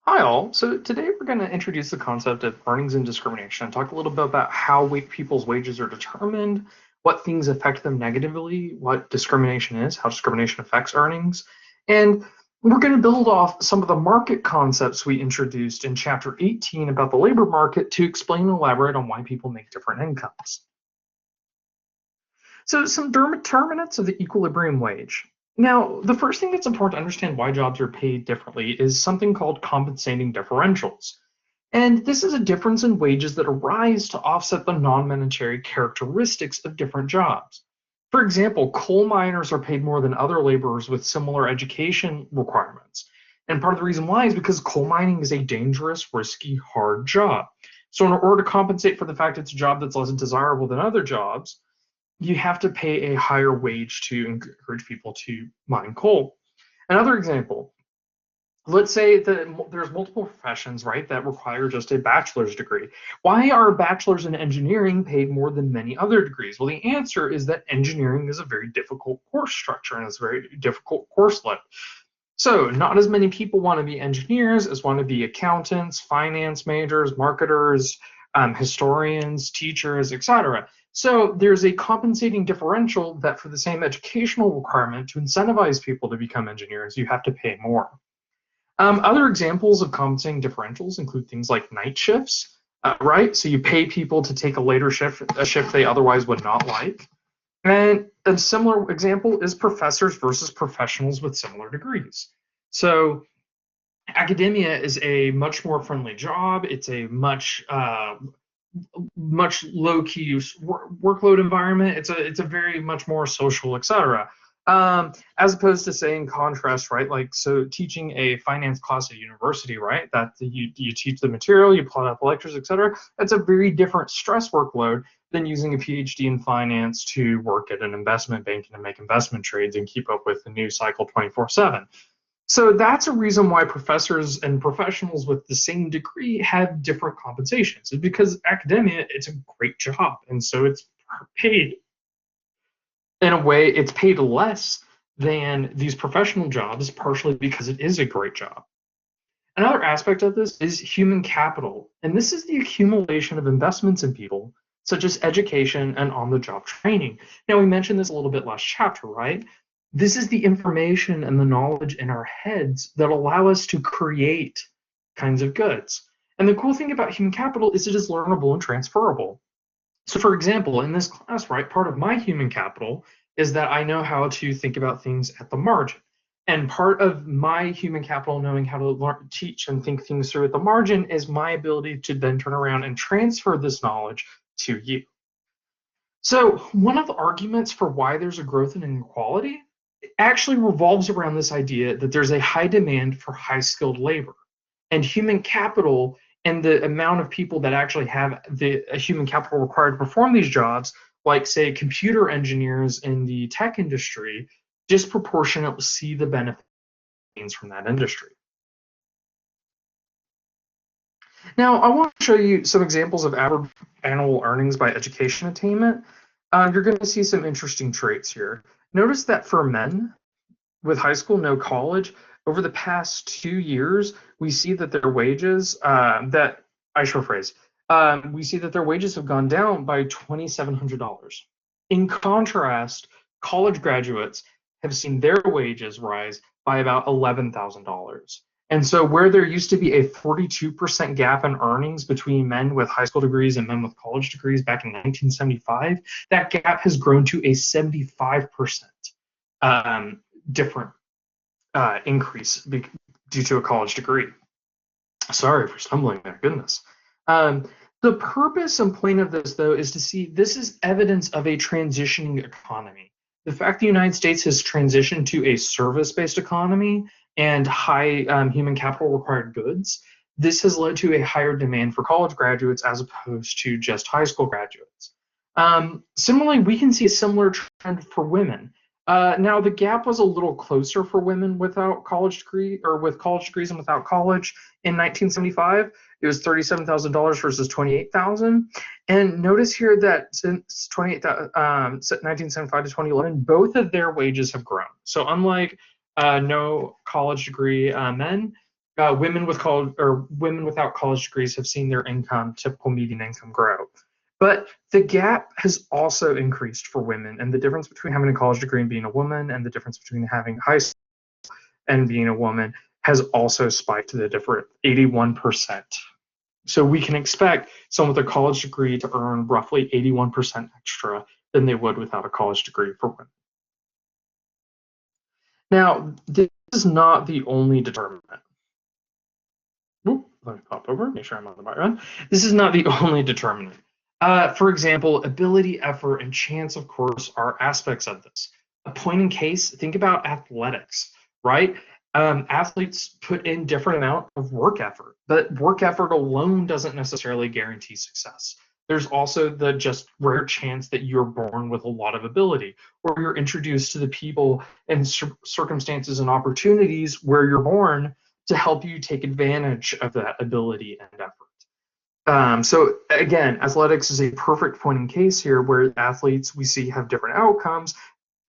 Hi all. So today we're going to introduce the concept of earnings and discrimination and talk a little bit about how people's wages are determined, what things affect them negatively, what discrimination is, how discrimination affects earnings, and we're going to build off some of the market concepts we introduced in chapter 18 about the labor market to explain and elaborate on why people make different incomes. So some determinants of the equilibrium wage. Now, the first thing that's important to understand why jobs are paid differently is something called compensating differentials. And this is a difference in wages that arise to offset the non-monetary characteristics of different jobs. For example, coal miners are paid more than other laborers with similar education requirements. And part of the reason why is because coal mining is a dangerous, risky, hard job. So, in order to compensate for the fact it's a job that's less desirable than other jobs, you have to pay a higher wage to encourage people to mine coal. Another example, let's say that there's multiple professions, right, that require just a bachelor's degree. Why are bachelors in engineering paid more than many other degrees? Well, the answer is that engineering is a very difficult course structure and it's a very difficult course load. So, not as many people want to be engineers as want to be accountants, finance majors, marketers, historians, teachers, etc. So, there's a compensating differential that for the same educational requirement to incentivize people to become engineers, you have to pay more. Other examples of compensating differentials include things like night shifts, right? So, you pay people to take a later shift, a shift they otherwise would not like. And a similar example is professors versus professionals with similar degrees. So academia is a much more friendly job. It's a much low key workload environment. It's a very much more social, etc. As opposed to say in contrast, right? Like so, teaching a finance class at university, right? That you teach the material, you plot out the lectures, etc. That's a very different stress workload than using a PhD in finance to work at an investment bank and make investment trades and keep up with the news cycle 24/7. So that's a reason why professors and professionals with the same degree have different compensations. It's because academia, it's a great job. And so it's paid in a way, it's paid less than these professional jobs, partially because it is a great job. Another aspect of this is human capital. And this is the accumulation of investments in people, such as education and on the job training. Now, we mentioned this a little bit last chapter, right? This is the information and the knowledge in our heads that allow us to create kinds of goods. And the cool thing about human capital is it is learnable and transferable. So, for example, in this class, right, part of my human capital is that I know how to think about things at the margin. And part of my human capital, knowing how to learn, teach and think things through at the margin, is my ability to then turn around and transfer this knowledge to you. So, one of the arguments for why there's a growth in inequality actually revolves around this idea that there's a high demand for high skilled labor. And human capital and the amount of people that actually have the human capital required to perform these jobs, like, say, computer engineers in the tech industry, disproportionately see the benefits from that industry. Now, I want to show you some examples of average annual earnings by education attainment. You're going to see some interesting traits here. Notice that for men with high school, no college, over the past 2 years, we see that their wages, that I should rephrase, we see that their wages have gone down by $2,700. In contrast, college graduates have seen their wages rise by about $11,000. And so, where there used to be a 42% gap in earnings between men with high school degrees and men with college degrees back in 1975, that gap has grown to a 75% different increase due to a college degree. Sorry for stumbling there, goodness. The purpose and point of this, though, is to see this is evidence of a transitioning economy. The fact the United States has transitioned to a service-based economy and high human capital required goods, this has led to a higher demand for college graduates as opposed to just high school graduates. Similarly, we can see a similar trend for women. Now, the gap was a little closer for women without college degree or with college degrees and without college in 1975. It was $37,000 versus 28,000. And notice here that since 1975 to 2011, both of their wages have grown. So unlike no college degree men, women with college or women without college degrees have seen their income, typical median income, grow. But the gap has also increased for women, and the difference between having a college degree and being a woman, and the difference between having high school and being a woman, has also spiked to the different 81%. So we can expect someone with a college degree to earn roughly 81% extra than they would without a college degree for women. Now, this is not the only determinant. Oop, let me pop over, make sure I'm on the right one. This is not the only determinant. For example, ability, effort, and chance, of course, are aspects of this. A point in case, think about athletics, right? Athletes put in different amount of work effort, but work effort alone doesn't necessarily guarantee success. There's also the just rare chance that you're born with a lot of ability, or you're introduced to the people and circumstances and opportunities where you're born to help you take advantage of that ability and effort. So again, athletics is a perfect point in case here where athletes we see have different outcomes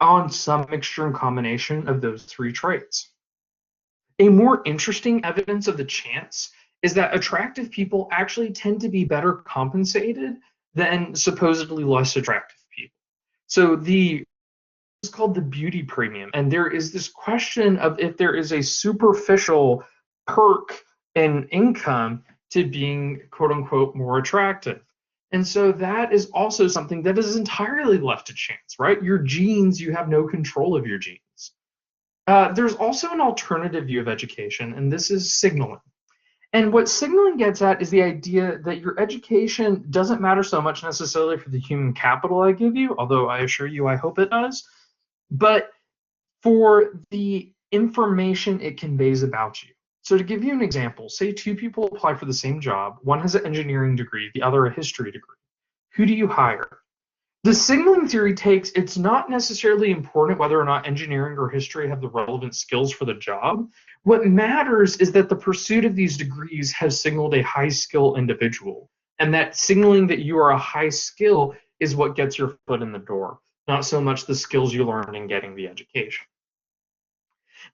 on some mixture and combination of those three traits. A more interesting evidence of the chance is that attractive people actually tend to be better compensated than supposedly less attractive people. So it's called the beauty premium, and there is this question of if there is a superficial perk in income to being quote unquote more attractive. And so that is also something that is entirely left to chance, right? Your genes, you have no control of your genes. There's also an alternative view of education, and this is signaling. And what signaling gets at is the idea that your education doesn't matter so much necessarily for the human capital I give you, although I assure you I hope it does, but for the information it conveys about you. So to give you an example, say two people apply for the same job. One has an engineering degree, the other a history degree. Who do you hire? The signaling theory takes it's not necessarily important whether or not engineering or history have the relevant skills for the job. What matters is that the pursuit of these degrees has signaled a high skill individual. And that signaling that you are a high skill is what gets your foot in the door, not so much the skills you learned in getting the education.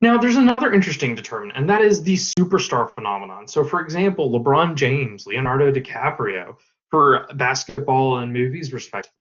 Now, there's another interesting determinant, and that is the superstar phenomenon. So, for example, LeBron James, Leonardo DiCaprio, for basketball and movies, respectively.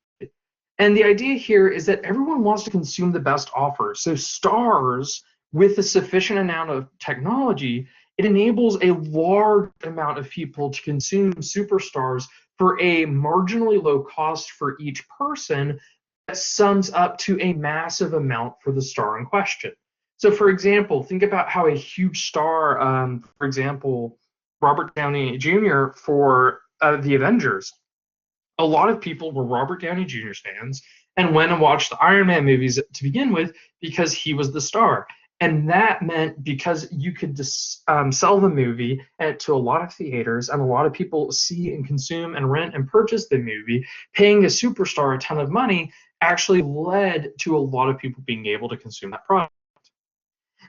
And the idea here is that everyone wants to consume the best offer. So, stars with a sufficient amount of technology, it enables a large amount of people to consume superstars for a marginally low cost for each person that sums up to a massive amount for the star in question. So, for example, think about how a huge star, for example, Robert Downey Jr. for the Avengers, a lot of people were Robert Downey Jr.'s fans and went and watched the Iron Man movies to begin with because he was the star. And that meant because you could sell the movie to a lot of theaters and a lot of people see and consume and rent and purchase the movie, paying a superstar a ton of money actually led to a lot of people being able to consume that product.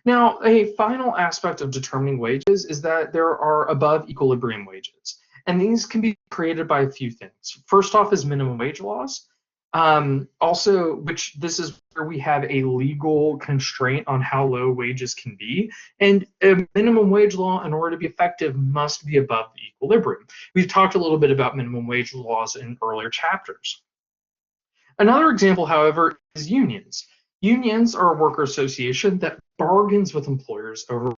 Now, a final aspect of determining wages is that there are above equilibrium wages. And these can be created by a few things. First off is minimum wage laws. Also, which this is where we have a legal constraint on how low wages can be. And a minimum wage law, in order to be effective, must be above the equilibrium. We've talked a little bit about minimum wage laws in earlier chapters. Another example, however, is unions. Unions are a worker association that bargains with employers over.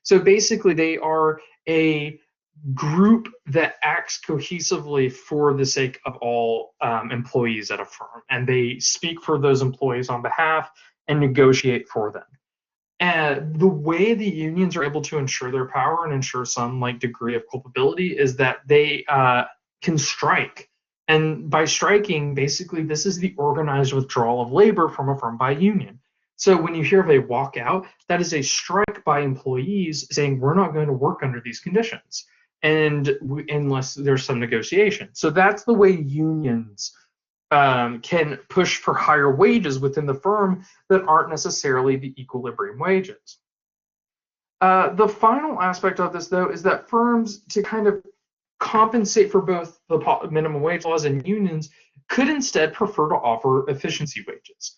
So basically, they are a group that acts cohesively for the sake of all employees at a firm, and they speak for those employees on behalf and negotiate for them. And the way the unions are able to ensure their power and ensure some like degree of culpability is that they can strike. And by striking, basically, this is the organized withdrawal of labor from a firm by union. So when you hear of a walkout, that is a strike by employees saying we're not going to work under these conditions, and unless there's some negotiation. So that's the way unions can push for higher wages within the firm that aren't necessarily the equilibrium wages. The final aspect of this, though, is that firms, to kind of compensate for both the minimum wage laws and unions, could instead prefer to offer efficiency wages.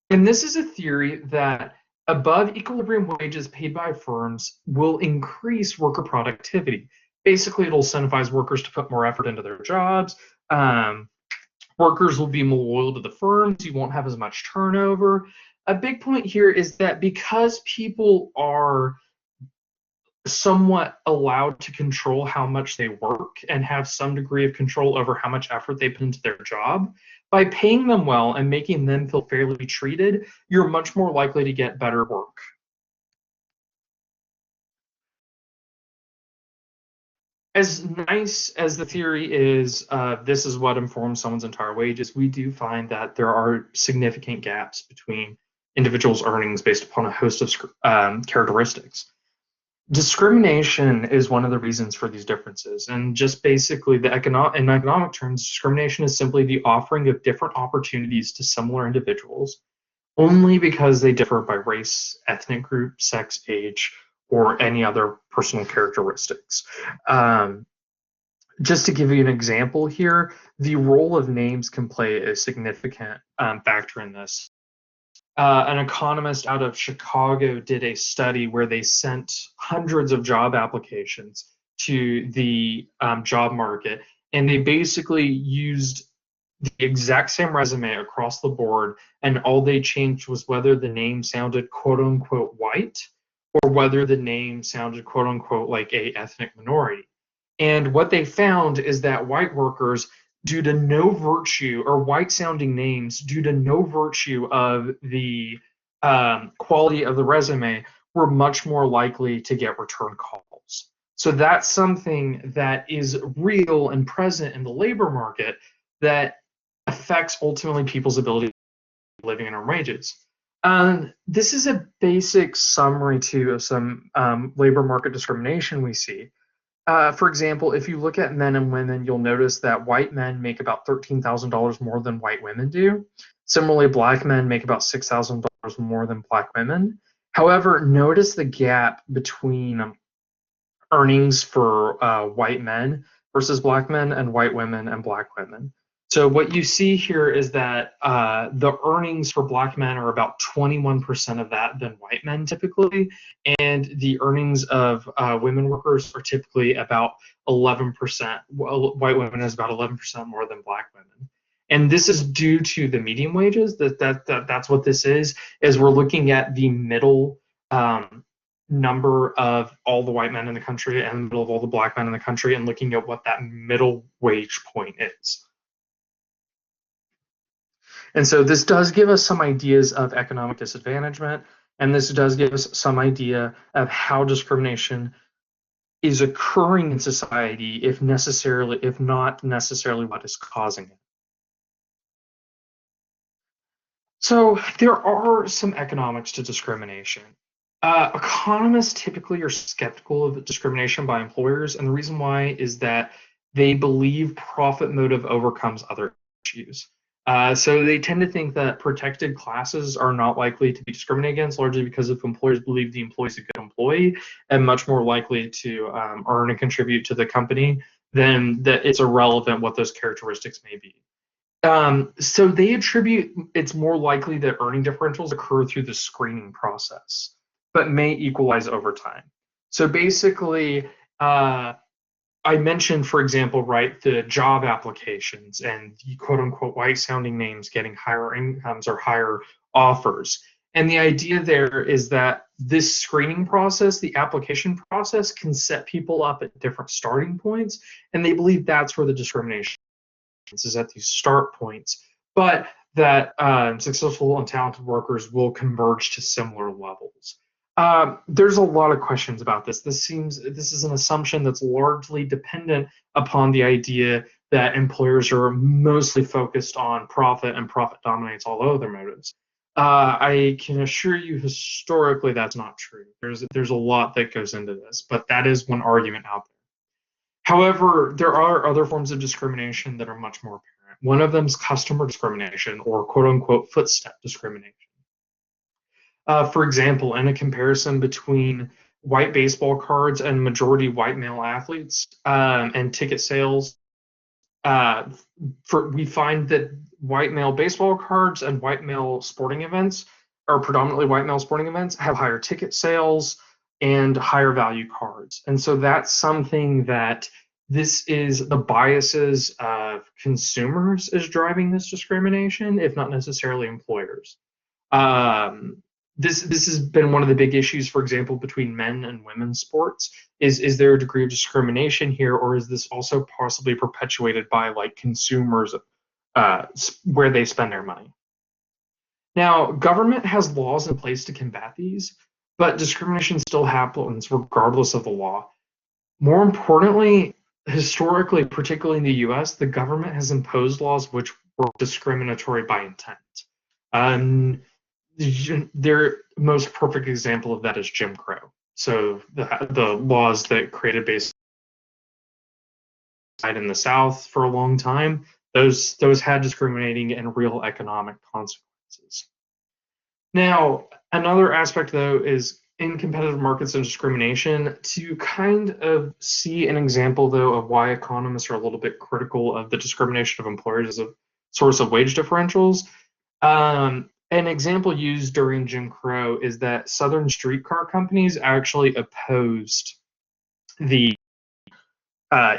And this is a theory that Above equilibrium wages paid by firms will increase worker productivity. Basically, it'll incentivize workers to put more effort into their jobs. Um, Workers will be more loyal to the firms. You won't have as much turnover. A big point here is that because people are somewhat allowed to control how much they work and have some degree of control over how much effort they put into their job, by paying them well and making them feel fairly treated, you're much more likely to get better work. As nice as the theory is, this is what informs someone's entire wages, we do find that there are significant gaps between individuals' earnings based upon a host of characteristics. Discrimination is one of the reasons for these differences, and just basically in economic terms, discrimination is simply the offering of different opportunities to similar individuals only because they differ by race, ethnic group, sex, age, or any other personal characteristics. Um, just to give you an example here, the role of names can play a significant factor in this. An economist out of Chicago did a study where they sent hundreds of job applications to the job market, and they basically used the exact same resume across the board, and all they changed was whether the name sounded quote unquote white or whether the name sounded quote unquote like a ethnic minority. And what they found is that white workers, due to no virtue, or white sounding names, due to no virtue of the quality of the resume, were much more likely to get return calls. So that's something that is real and present in the labor market that affects ultimately people's ability to living and earn wages. This is a basic summary too of some labor market discrimination we see. For example, if you look at men and women, you'll notice that white men make about $13,000 more than white women do. Similarly, black men make about $6,000 more than black women. However, notice the gap between earnings for white men versus black men and white women and black women. So what you see here is that the earnings for black men are about 21% of that than white men typically, and the earnings of women workers are typically about 11%. Well, white women is about 11% more than black women. And this is due to the median wages. That's what this is we're looking at the middle number of all the white men in the country and the middle of all the black men in the country and looking at what that middle wage point is. And so this does give us some ideas of economic disadvantagement, and this does give us some idea of how discrimination is occurring in society, if not necessarily what is causing it. So there are some economics to discrimination. Economists typically are skeptical of discrimination by employers, and the reason why is that they believe profit motive overcomes other issues. So they tend to think that protected classes are not likely to be discriminated against, largely because if employers believe the employee is a good employee and much more likely to earn and contribute to the company, then that it's irrelevant what those characteristics may be. So they attribute it's more likely that earning differentials occur through the screening process, but may equalize over time. So basically, I mentioned, for example, right, the job applications and the quote unquote white sounding names getting higher incomes or higher offers. And the idea there is that this screening process, the application process, can set people up at different starting points. And they believe that's where the discrimination is, at these start points, but that successful and talented workers will converge to similar levels. There's a lot of questions about this. This is an assumption that's largely dependent upon the idea that employers are mostly focused on profit and profit dominates all other motives. I can assure you historically that's not true. There's a lot that goes into this, but that is one argument out there. However, there are other forms of discrimination that are much more apparent. One of them is customer discrimination, or quote unquote footstep discrimination. For example, in a comparison between white baseball cards and majority white male athletes and ticket sales, we find that white male baseball cards and white male sporting events or predominantly white male sporting events have higher ticket sales and higher value cards. And so that's something that this is the biases of consumers is driving this discrimination, if not necessarily employers. Um, this has been one of the big issues, for example, between men and women's sports. Is there a degree of discrimination here, or is this also possibly perpetuated by like consumers where they spend their money? Now, government has laws in place to combat these, but discrimination still happens regardless of the law. More importantly, historically, particularly in the US, the government has imposed laws which were discriminatory by intent. Um, their most perfect example of that is Jim Crow. So the laws that created based in the South for a long time, those had discriminating and real economic consequences. Now, another aspect though is in competitive markets and discrimination, to kind of see an example though of why economists are a little bit critical of the discrimination of employers as a source of wage differentials. An example used during Jim Crow is that Southern streetcar companies actually opposed the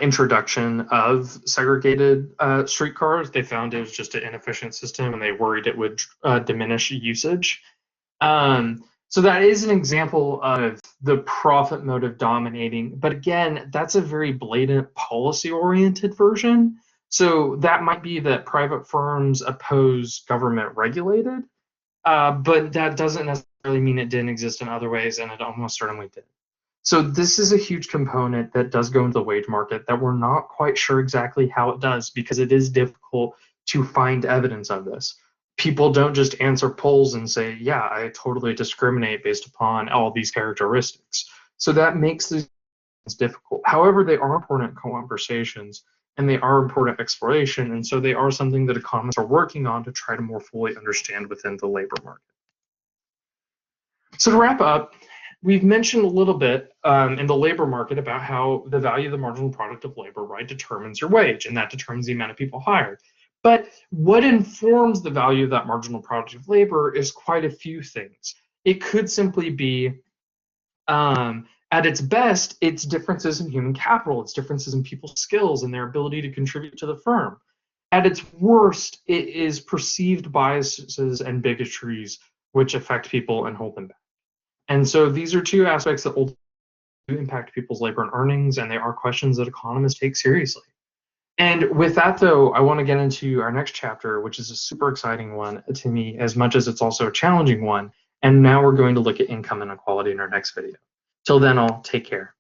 introduction of segregated streetcars. They found it was just an inefficient system and they worried it would diminish usage. So that is an example of the profit motive dominating. But again, that's a very blatant policy-oriented version. So that might be that private firms oppose government regulated, but that doesn't necessarily mean it didn't exist in other ways, and it almost certainly did. So this is a huge component that does go into the wage market that we're not quite sure exactly how it does because it is difficult to find evidence of this. People don't just answer polls and say, yeah, I totally discriminate based upon all these characteristics. So that makes these difficult. However, they are important conversations and they are important exploration. And so they are something that economists are working on to try to more fully understand within the labor market. So to wrap up, we've mentioned a little bit in the labor market about how the value of the marginal product of labor, right, determines your wage, and that determines the amount of people hired. But what informs the value of that marginal product of labor is quite a few things. It could simply be, at its best, it's differences in human capital, it's differences in people's skills and their ability to contribute to the firm. At its worst, it is perceived biases and bigotries which affect people and hold them back. And so these are two aspects that ultimately impact people's labor and earnings, and they are questions that economists take seriously. And with that, though, I want to get into our next chapter, which is a super exciting one to me, as much as it's also a challenging one. And now we're going to look at income inequality in our next video. Till then, I'll take care.